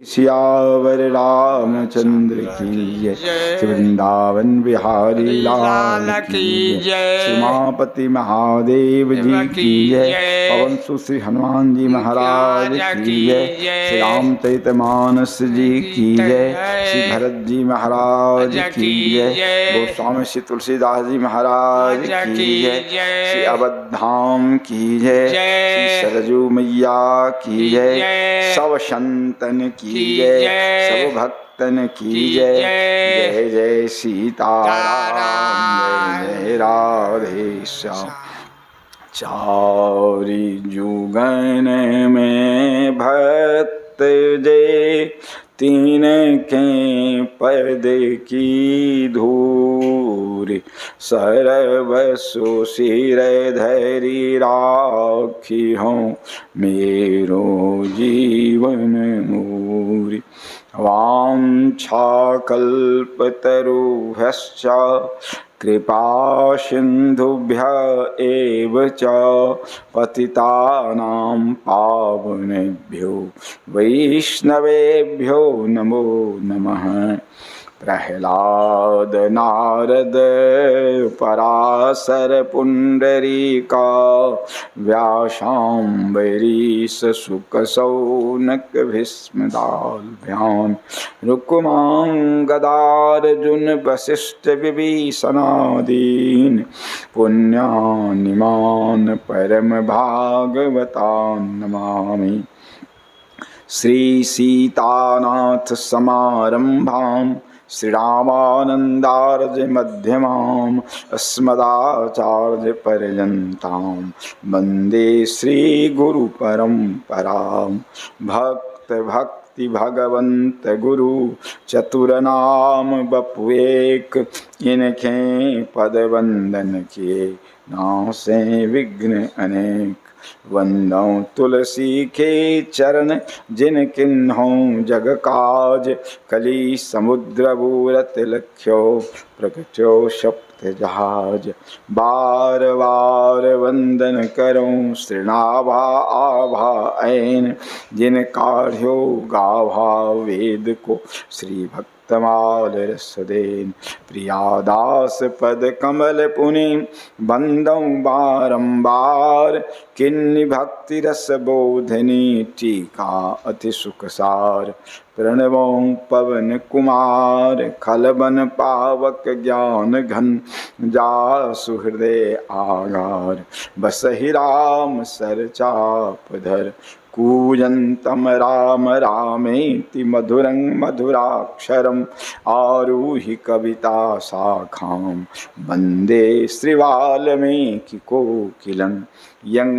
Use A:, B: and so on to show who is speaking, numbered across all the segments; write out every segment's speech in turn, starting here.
A: सियावर रामचंद्र की जय। श्री वृंदावन बिहारी लाल की जय। श्री उमापति महादेव जी की जय। पवन सुत श्री हनुमान जी महाराज की जय। श्री रामचरित मानस जी की जय। श्री भरत जी महाराज की जय। गोस्वामी श्री तुलसीदास जी महाराज की जय। श्री अवधाम की जय। श्री सरजू मैया की जय। सब संतन की जय। सब भक्तन की जय। जय जय सीताराम जय जय राधे श्याम। चारि जुगन में भक्त जे तीन के पद की धूरी सर्वसु सिर धरि राखी हूँ मेरो जीवन मूरी। वाञ्छा कल्पतरुभ्यश्च कृपा सिन्धुभ्य एव च पतितानां पावनेभ्यो वैष्णवेभ्यो नमो नमः। प्रह्लाद नारद पराशर पुंडरीका व्यासाम्बरीश शुक शौनक भीष्मदाल्भ्यां रुक्मां गदार्जुन वसिष्ठ विभीषणादीन् पुण्यानिमान् परम भागवतान् नमामि। श्री सीतानाथ समारंभां श्रीरामानन्दार्य मध्यमाम् अस्मदाचार्य पर्यन्तां वन्दे श्रीगुरुपरम्परां। भक्त भक्ति भगवंत गुरु चतुरनाम बपुएक इनके पद वंदन किए नासे विघ्न अनेक। वंदौ तुलसी के चरण जिन किन्हों जग काज कली समुद्र बूरत लख्यो प्रगट्यो सप्त जहाज। बार बार वंदन करूं श्रीनाभा आभा ऐन जिन काढ़्यो गाभा वेद को श्री भक्तमाल रसदेन। प्रियादास पद कमल पुनि बंदौ बारंबार किन्नी भक्ति रस बोधनी टीका अति सुखसार। प्रणवो पवन कुमार खलबन पावक ज्ञान घन जासु हृदय आगार। बसहि राम सर चाप धर कूजन्तम राम रामेति मधुरं मधुराक्षरम् आरुहि कविता शाखां वन्दे श्रीवाल्मीकि कोकिलं। यं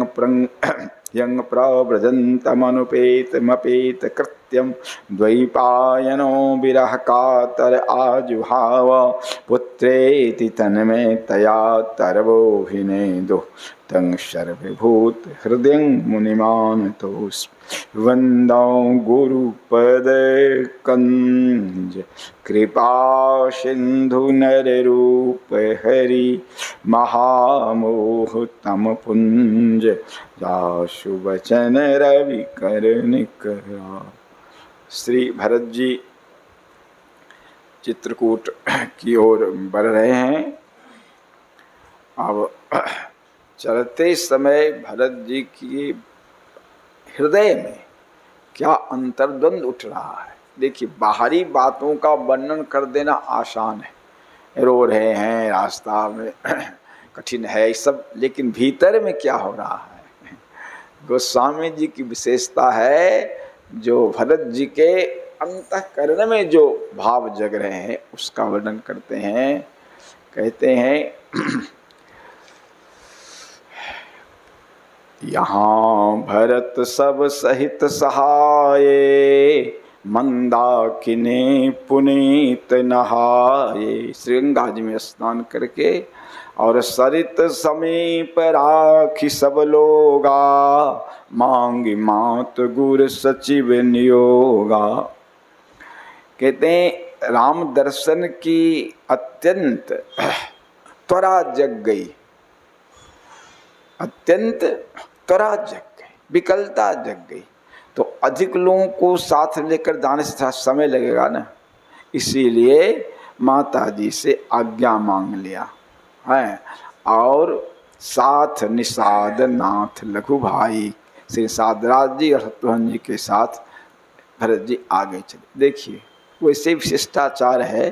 A: प्रव्रजन्तमनुपेतमपेत कृत्यं द्वैपायनो विरह कातर आजुहाव। पुत्रेति तन्मे तया तरवोऽभिनेदुः तं सर्वभूत हृदय मुनिमानतोऽस्मि। वन्दौ गुरुपद कंज कृपा सिंधु नररूप हरि महामोह तम पुंज जासु वचन रवि कर निकरा। श्री भरत जी चित्रकूट की ओर बढ़ रहे हैं। अब चलते समय भरत जी की हृदय में क्या अंतर्द्वंद उठ रहा है। देखिए, बाहरी बातों का वर्णन कर देना आसान है, रो रहे हैं, रास्ता में कठिन है सब, लेकिन भीतर में क्या हो रहा है। गोस्वामी जी की विशेषता है जो भरत जी के अंतःकरण में जो भाव जग रहे हैं उसका वर्णन करते हैं। कहते हैं यहाँ भरत सब सहित सहाये मंदाकिनी पुनीत नहाये। श्री गंगा जी में स्नान करके और सरित समीप राखी सब लोगा मांगी मात गुर सचिव नियोगा। कहते हैं राम दर्शन की अत्यंत त्वरा जग गई, अत्यंत त्वरा जग गई, विकलता जग गई। तो तो अधिक लोगों को साथ लेकर जाने से थोड़ा समय लगेगा ना, इसीलिए माता जी से आज्ञा मांग लिया है। और साथ निषाद नाथ लघु भाई श्री साधराज जी और शत्रुघ्न जी के साथ भरत जी आगे चले। देखिए वैसे विशिष्टाचार है,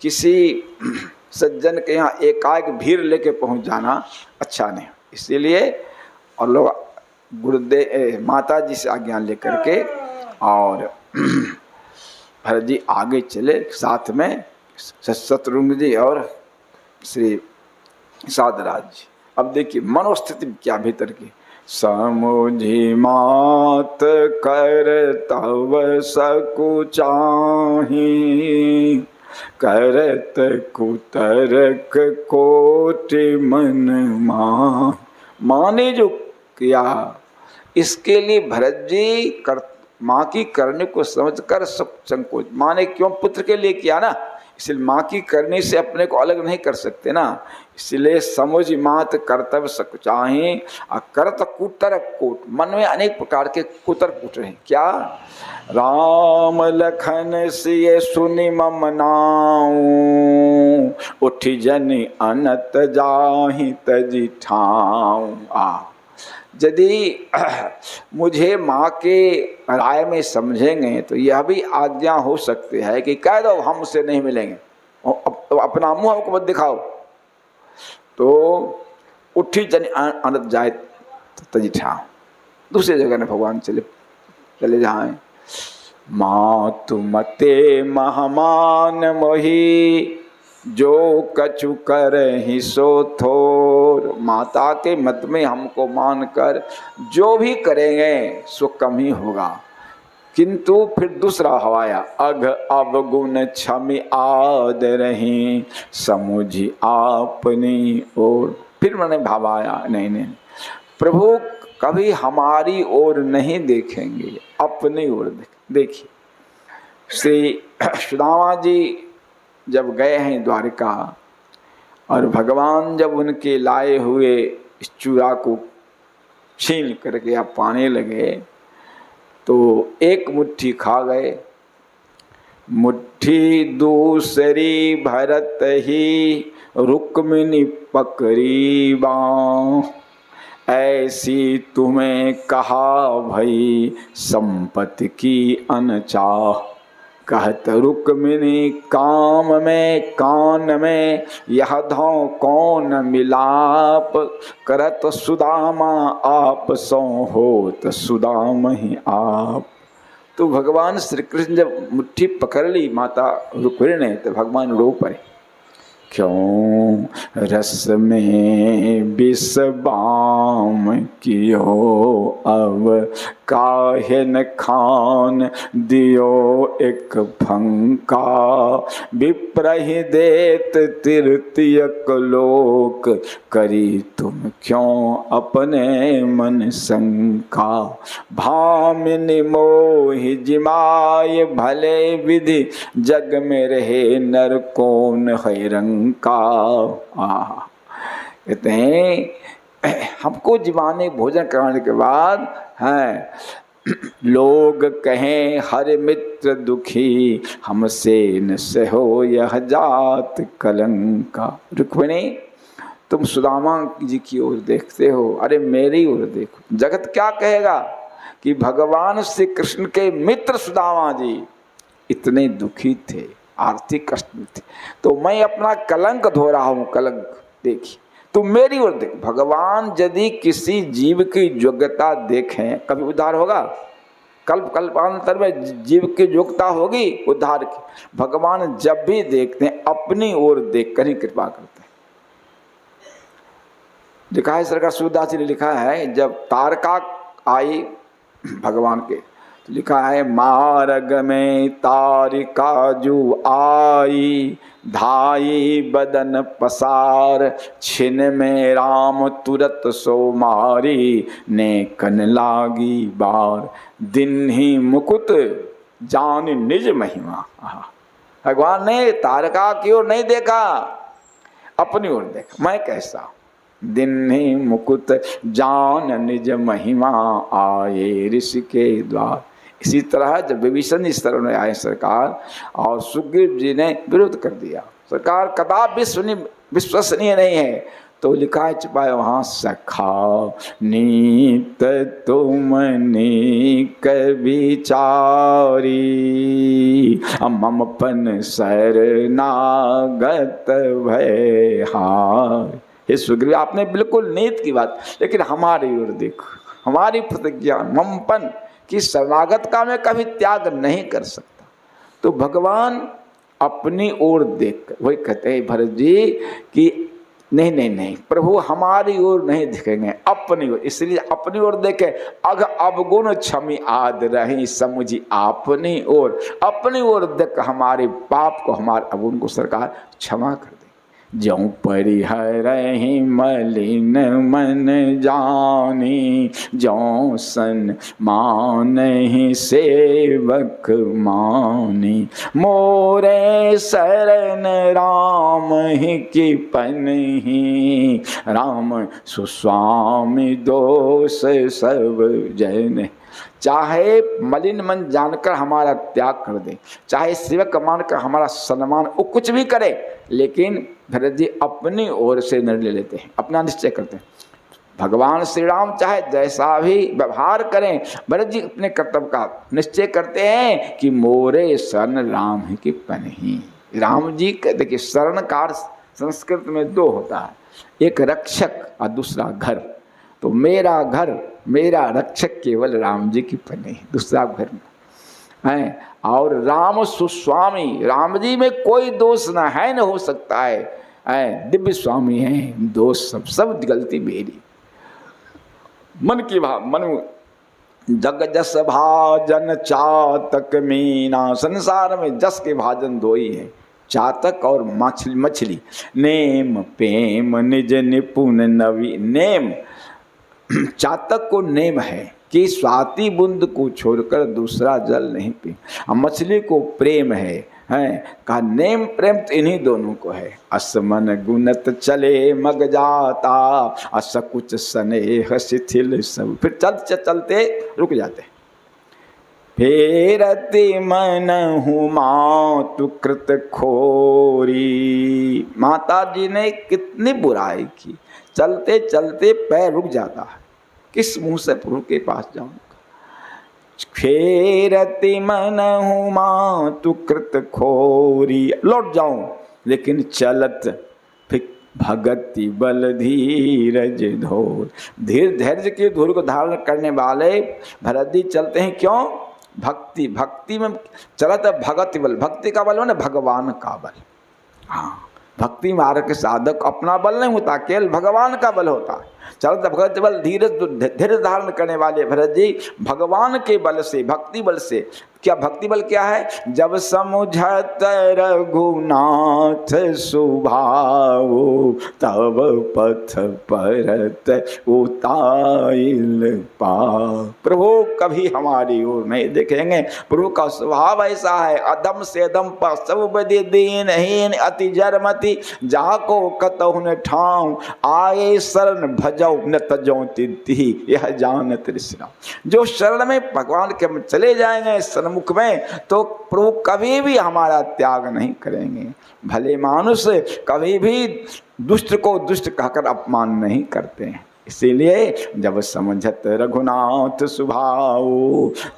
A: किसी सज्जन के यहाँ एकाएक भीड़ लेके पहुंच जाना अच्छा नहीं, इसीलिए और लोग गुरुदेव माता जी से आज्ञा लेकर के और भरत जी आगे चले, साथ में शत्रुघ्न जी और श्री साधराज जी। अब देखिए मनोस्थिति क्या भीतर की। समुझी मात कर तव सकुचाही, करत कुतरक कोटि मन माँ ने जो किया, इसके लिए भरत जी माँ की करने को समझकर संकोच, माँ ने क्यों पुत्र के लिए किया ना, इसलिए माँ की करने से अपने को अलग नहीं कर सकते ना, इसलिए समझ मात कर्तव्य सकुचाही और करत कुतर कूट, मन में अनेक प्रकार के कुतर कूट रहे। क्या राम लखन सिय सुनि मम नाऊ, उठी जनि अनत जाहि तजि ठाऊ। यदि मुझे माँ के राय में समझेंगे तो यह भी आज्ञा हो सकती है कि कह दो हम उससे नहीं मिलेंगे, अपना मुंह हमको मत दिखाओ। तो उठी जन अनत जाए तजि ठाऊ, दूसरी जगह ने भगवान चले जाए। मातु मते महमान मोही, जो कछु करहि सो थोर। माता के मत में हमको मानकर जो भी करेंगे सो कम ही होगा। किंतु फिर दूसरा हवाया, अघ अवगुण क्षमि आदरहि, समुझी आपनी ओर। फिर मैंने भावाया नहीं प्रभु कभी हमारी ओर नहीं देखेंगे, अपनी ओर देखिए। श्री सुदामा जी जब गए हैं द्वारिका और भगवान जब उनके लाए हुए इस चूड़ा को छीन करके आप पाने लगे तो एक मुट्ठी खा गए, मुट्ठी दूसरी भरत ही रुक्मिणी पकड़ी बाँ। ऐसी तुम्हें कहा भई संपत्ति की अनचाह, कहत रुक्मिणी काम में कान में यह धौ कौन मिलाप। करत सुदामा आप सो होत सुदाम ही आप। तो भगवान श्री कृष्ण जब मुट्ठी पकड़ ली माता रुक्मिणी ने तो भगवान रो पड़े, क्यों रस में विष बाम कियो, अब काहे न खान दियो एक फंका। विप्रहि देत तृतीयक लोक, करी तुम क्यों अपने मन शंका। भामिनी मोहि जिमाय भले विधि, जग में रहे नर कौन है रंका। कहते हैं हमको जिमाने भोजन कराने के बाद हैं लोग कहें हर मित्र दुखी, हमसे न सहो यह जात कलंका। रुक्मिणी तुम सुदामा जी की ओर देखते हो, अरे मेरी ओर देखो। जगत क्या कहेगा कि भगवान श्री कृष्ण के मित्र सुदामा जी इतने दुखी थे, आर्थिक कष्ट में थे, तो मैं अपना कलंक धो रहा हूँ। कलंक देखिए, तुम मेरी ओर देख। भगवान यदि किसी जीव की योग्यता देखें कभी उद्धार होगा? कल्पांतर में जीव की योग्यता होगी उद्धार की। भगवान जब भी देखते हैं अपनी ओर देखकर ही कृपा करते हैं। लिखा है सरकार सूरदास जी ने लिखा है, जब तारका आई भगवान के, तो लिखा है मार्ग में तारिका जो आई, धाई बदन पसार, छिन में राम तुरत सो मारी, ने कन लागी बार। दिन ही मुकुट जान निज महिमा। भगवान ने तारका की ओर नहीं देखा, अपनी ओर देखा, मैं कैसा। दिन्हि मुकुट जान निज महिमा, आए ऋषि के द्वार। इसी तरह जब विभीषण इस तरह में आए सरकार, और सुग्रीव जी ने विरोध कर दिया, सरकार कदापि विश्वसनीय नहीं है, तो लिखा है छिपाए वहाँ, सखा नीत तुम नीक विचारी, ममपन शरणागत भय हाय। हे सुग्रीव, आपने बिल्कुल नीत की बात, लेकिन हमारी ओर देखो, हमारी प्रतिज्ञा ममपन कि शरणागत का मैं कभी त्याग नहीं कर सकता। तो भगवान अपनी ओर देख, वही कहते हैं भरत जी कि नहीं नहीं नहीं प्रभु, हमारी ओर नहीं देखेंगे, अपनी ओर, इसलिए अपनी ओर देखे। अघ अवगुण क्षमी आद रही समुझी अपनी ओर, अपनी ओर देख हमारे पाप को, हमारे अवगुण को सरकार क्षमा कर दे। ज्यों परिहरहि मलिन मन जानी, ज्यों सन मानहि सेवक मानी, मोरे शरण राम ही की पनहि, राम सुस्वामी दोष सब जन। चाहे मलिन मन जानकर हमारा त्याग कर दे, चाहे सेवक मानकर हमारा सम्मान, वो कुछ भी करे, लेकिन भरत जी अपनी ओर से निर्णय लेते हैं, अपना निश्चय करते हैं। भगवान श्री राम चाहे जैसा भी व्यवहार करें, भरत जी अपने कर्तव्य का निश्चय करते हैं कि मोरे शरण राम ही की पनहि। राम जी का देखिए, शरण का संस्कृत में दो होता है, एक रक्षक और दूसरा घर। तो मेरा घर, मेरा रक्षक केवल राम जी की पनहि, दूसरा घर है। और राम सुस्वामी, राम जी में कोई दोष न है, न हो सकता है, दिव्य स्वामी हैं, दोष सब गलती मेरी। मन की भाव, मन जग जस भाजन चातक मीना, संसार में जस के भाजन दो ही है, चातक और मछली। नेम प्रेम निज निपुण नवी, नेम चातक को नेम है कि स्वाति बूंद को छोड़कर दूसरा जल नहीं पी, और मछली को प्रेम है कहा नेम प्रेम तो इन्हीं दोनों को है। असमन गुणत चले मग जाता, असकुच स्नेह शिथिल सब, फिर चलते चलते रुक जाते। फेरति मन हूँ मातु कृत खोरी, माता जी ने कितनी बुराई की, चलते चलते पैर रुक जाता है, किस मुंह से प्रभु के पास जाऊंगा। फेरति मन हूँ मातु कृत खोरी, लौट जाऊं, लेकिन चलत फिर भगति बल धीरज धोर, धीर धैर्य की धूल को धारण करने वाले भरत जी चलते हैं। क्यों? भक्ति, भक्ति में चलत भगति बल, भक्ति का बल हो ना भगवान का बल। हाँ, भक्ति मार्ग के साधक अपना बल नहीं होता, केवल भगवान का बल होता है। चलत भगत बल धीरज धारण करने वाले भरत जी भगवान के बल से, भक्ति बल से। क्या भक्ति बल क्या है? जब समुझत रघुनाथ सुभाव, तब पथ परत उताइल पा। प्रभु कभी हमारी ओर नहीं देखेंगे। प्रभु का स्वभाव ऐसा है, अदम से अदम पर सब बदे दीनहीन अति जरमति, जाको कतहु न ठाऊं, आए शरण भजौ न तजौ तिथि, यह जानत ऋषि। जो शरण में भगवान के चले जाएंगे सन्मुख में, तो प्रभु कभी भी हमारा त्याग नहीं करेंगे। भले मानुष कभी भी दुष्ट को दुष्ट कहकर अपमान नहीं करते हैं। इसीलिए जब समझत रघुनाथ सुभाव,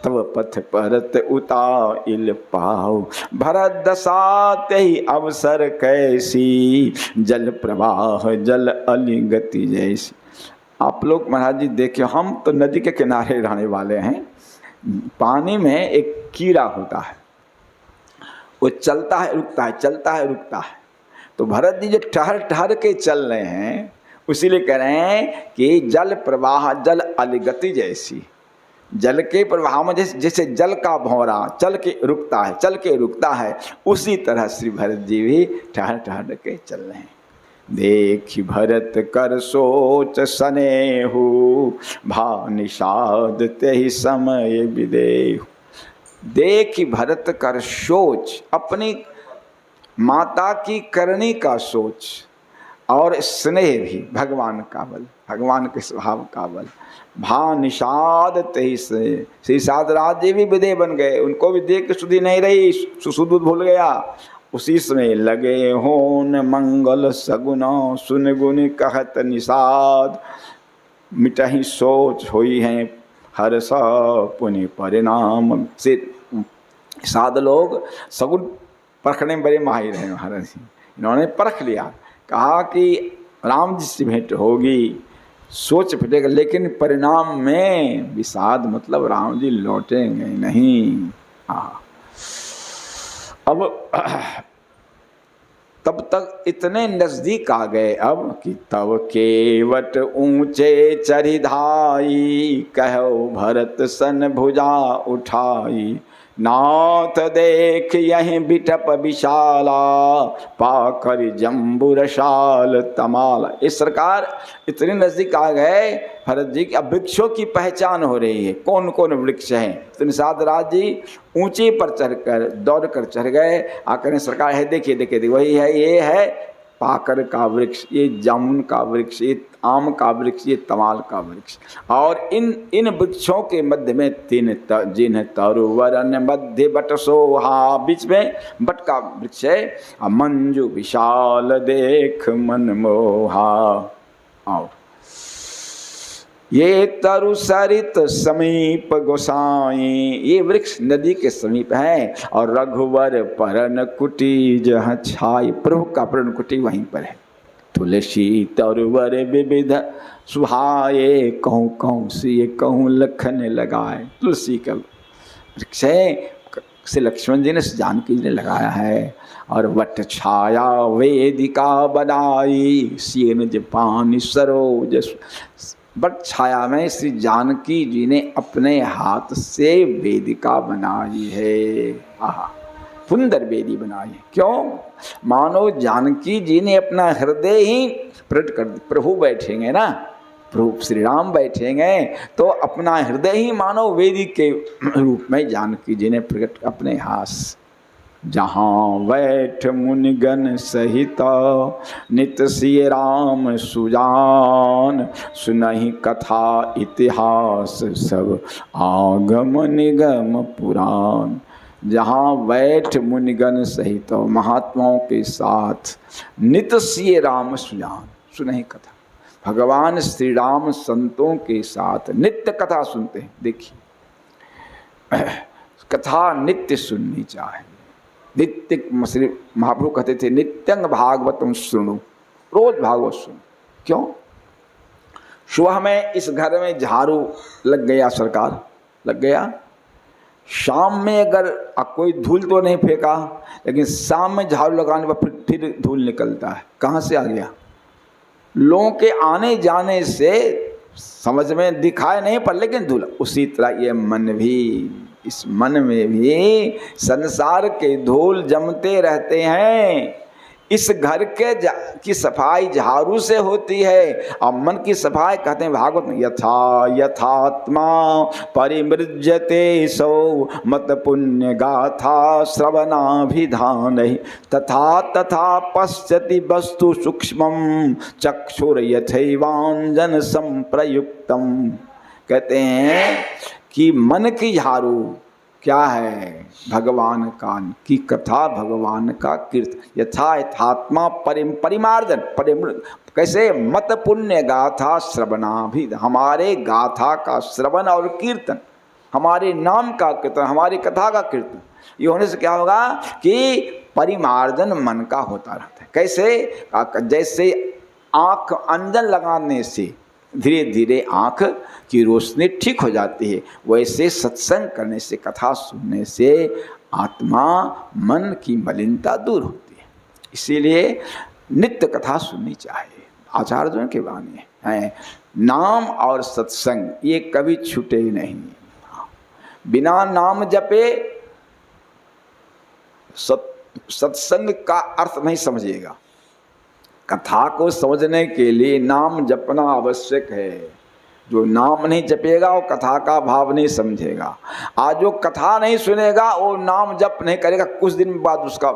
A: तब पथ परत उताइल पाओ। भरत दशा ही अवसर कैसी, जल प्रवाह जल अली गति जैसी। आप लोग महाराज जी देखिए, हम तो नदी के किनारे रहने वाले हैं। पानी में एक कीड़ा होता है, वो चलता है रुकता है, चलता है रुकता है। तो भरत जी जो ठहर ठहर के चल रहे हैं, उसीलिए कह रहे हैं कि जल प्रवाह जल अलिगति जैसी। जल के प्रवाह में जैसे जल का भौरा चल के रुकता है, चल के रुकता है, उसी तरह श्री भरत जी भी ठहर ठहर के चल रहे हैं। देखि भरत कर सोच सनेहु, भा निषाद तेहि समय विदेहु। देखि भरत कर सोच, अपनी माता की करनी का सोच, और स्नेह भी भगवान का बल, भगवान के स्वभाव का बल। भा निषाद तेईस श्री साधराज जी भी विदे बन गए, उनको भी देख के सुधि नहीं रही, सुसुद भूल गया। उसी समय लगे होन मंगल सगुना, सुन गुन कहत निषाद, मिटही सोच होई है हर्ष पुण्य परिणाम। से साध लोग सगुन परखने में बड़े माहिर हैं महाराज जी। इन्होंने परख लिया, कहा कि राम जी से भेंट होगी, सोच फिटेगा, लेकिन परिणाम में विषाद, मतलब राम जी लौटेंगे नहीं। अब तब तक इतने नजदीक आ गए अब कि तब केवट ऊंचे चरिधाई, कहो भरत सन भुजा उठाई, नाथ देख यहीं बिटप विशाला, पाकर जम्बुरशाल तमाला। इस सरकार इतने नजदीक आ गए भरत जी की, अब वृक्षों की पहचान हो रही है, कौन कौन वृक्ष हैं। तो निषाद राज जी ऊंचे पर चढ़कर दौड़ कर चढ़ गए, आकर सरकार है देखिए देखिए देखिए, वही है, ये है पाकर का वृक्ष, ये जामुन का वृक्ष, ये आम का वृक्ष, ये तमाल का वृक्ष। और इन वृक्षों के मध्य में तीन जिन्ह तरुवरन मध्य बट सोहा, बीच में बट का वृक्ष है। मंजू विशाल देख मन मोहा। आओ, ये तरु सरित समीप गोसाई, ये वृक्ष नदी के समीप है। और रघुवर परन कुटी जहाँ छाई, प्रभु का परन कुटी वहीं पर है। तुलसी तरुवर विविध सुहाए, कहूँ कहूँ से कहूँ लखन लगाए। तुलसी का वृक्ष है, से लक्ष्मण जी ने जानकी जी ने लगाया है। और वट छाया वेदिका बनाई, सीन जपान सरोज, बट छाया में श्री जानकी जी ने अपने हाथ से वेदिका बनाई है। आहा, सुंदर वेदी बनाई है। क्यों? मानो जानकी जी ने अपना हृदय ही प्रकट कर दिया। प्रभु बैठेंगे ना, प्रभु श्री राम बैठेंगे तो अपना हृदय ही मानो वेदी के रूप में जानकी जी ने प्रकट अपने हाथ। जहाँ बैठ मुनिगण सहित नित सिय राम सुजान, सुनहि कथा इतिहास सब आगम निगम पुराण। जहाँ बैठ मुनिगण सहित, महात्माओं के साथ, नित सिय राम सुजान, सुनहि कथा, भगवान श्री राम संतों के साथ नित्य कथा सुनते हैं। देखिए, कथा नित्य सुननी चाहिए। नित्य श्री महाप्रभु कहते थे नित्यंग भागवतम सुनो, रोज भागवत सुनो। क्यों? सुबह में इस घर में झाड़ू लग गया, सरकार लग गया, शाम में अगर कोई धूल तो नहीं फेंका, लेकिन शाम में झाड़ू लगाने पर फिर धूल निकलता है। कहाँ से आ गया? लोगों के आने जाने से समझ में दिखाए नहीं पर, लेकिन धूल। उसी तरह ये मन भी, इस मन में भी संसार के धूल जमते रहते हैं। इस घर के की सफाई झाड़ू से होती है, और मन की सफाई कहते हैं भागवत में, यथा यथात्मा परिमृज्यते सो मत पुण्य गाथा श्रवणाभिधान, तथा तथा पश्यति वस्तु सूक्ष्मं चक्षुर यथैवांजन संप्रयुक्तम। कहते हैं कि मन की झाड़ू क्या है? भगवान का की कथा, भगवान का कीर्तन। यथा यथात्मा परिमार्जन, कैसे? मत पुण्य गाथा श्रवणाभि, हमारे गाथा का श्रवण और कीर्तन, हमारे नाम का कीर्तन, हमारी कथा का कीर्तन, ये होने से क्या होगा कि परिमार्जन मन का होता रहता है। कैसे? जैसे आँख अंजन लगाने से धीरे धीरे आँख की रोशनी ठीक हो जाती है, वैसे सत्संग करने से, कथा सुनने से आत्मा, मन की मलिनता दूर होती है। इसीलिए नित्य कथा सुननी चाहिए। आचार्यों के वाणी हैं, नाम और सत्संग ये कभी छूटे नहीं। बिना नाम जपे सत्संग का अर्थ नहीं समझिएगा। कथा को समझने के लिए नाम जपना आवश्यक है। जो नाम नहीं जपेगा वो कथा का भाव नहीं समझेगा। आज जो कथा नहीं सुनेगा वो नाम जप नहीं करेगा, कुछ दिन बाद उसका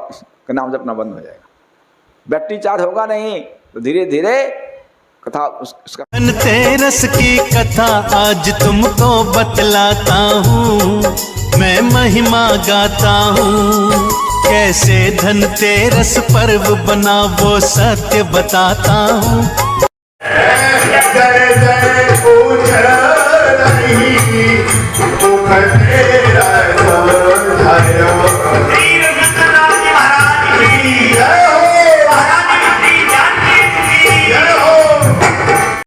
A: नाम जपना बंद हो जाएगा, बैटरी चार्ज होगा नहीं। तो धीरे धीरे कथा उसका
B: धनतेरस की कथा आज तुमको बतलाता हूँ, मैं महिमा गाता हूँ। कैसे धनतेरस पर्व बना वो सत्य बताता हूँ।
C: जय जय पूछ नहीं धनतेरस